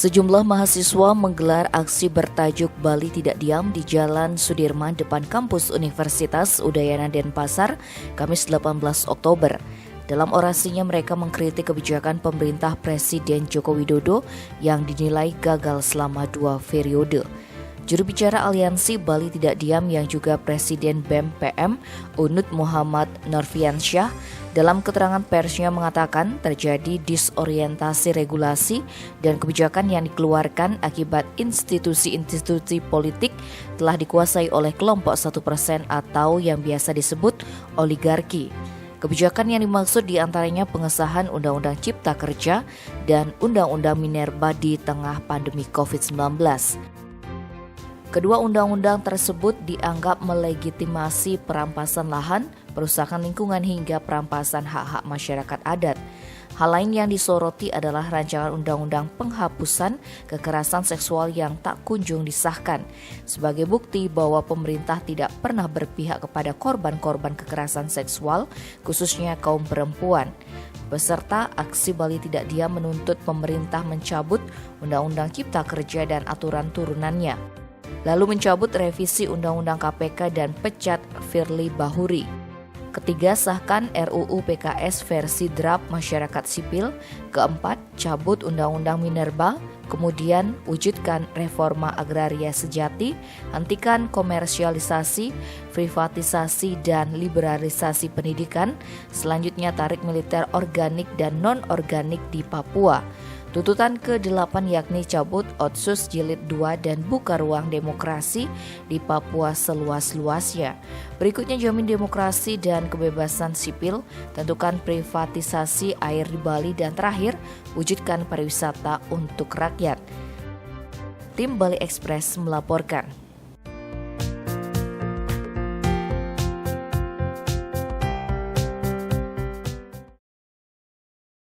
Sejumlah mahasiswa menggelar aksi bertajuk Bali Tidak Diam di Jalan Sudirman depan kampus Universitas Udayana Denpasar, Kamis 18 Oktober. Dalam orasinya mereka mengkritik kebijakan pemerintah Presiden Joko Widodo yang dinilai gagal selama 2 periode. Juru bicara Aliansi Bali Tidak Diam yang juga Presiden BEM PM, Unut Muhammad Norfiansyah, dalam keterangan persnya mengatakan terjadi disorientasi regulasi dan kebijakan yang dikeluarkan akibat institusi-institusi politik telah dikuasai oleh kelompok 1% atau yang biasa disebut oligarki. Kebijakan yang dimaksud diantaranya pengesahan Undang-Undang Cipta Kerja dan Undang-Undang Minerba di tengah pandemi COVID-19. Kedua undang-undang tersebut dianggap melegitimasi perampasan lahan, perusahaan lingkungan hingga perampasan hak-hak masyarakat adat. Hal lain yang disoroti adalah rancangan undang-undang penghapusan kekerasan seksual yang tak kunjung disahkan. Sebagai bukti bahwa pemerintah tidak pernah berpihak kepada korban-korban kekerasan seksual, khususnya kaum perempuan. Peserta aksi Bali Tidak Diam menuntut pemerintah mencabut Undang-Undang Cipta Kerja dan aturan turunannya, lalu mencabut revisi Undang-Undang KPK dan pecat Firly Bahuri. Ketiga, sahkan RUU PKS versi draft masyarakat sipil. Keempat, cabut Undang-Undang Minerba. Kemudian, wujudkan reforma agraria sejati, hentikan komersialisasi, privatisasi, dan liberalisasi pendidikan. Selanjutnya, tarik militer organik dan non-organik di Papua. Tuntutan ke-8 yakni cabut Otsus Jilid 2 dan buka ruang demokrasi di Papua seluas-luasnya. Berikutnya jamin demokrasi dan kebebasan sipil, tentukan privatisasi air di Bali, dan terakhir wujudkan pariwisata untuk rakyat. Tim Bali Express melaporkan.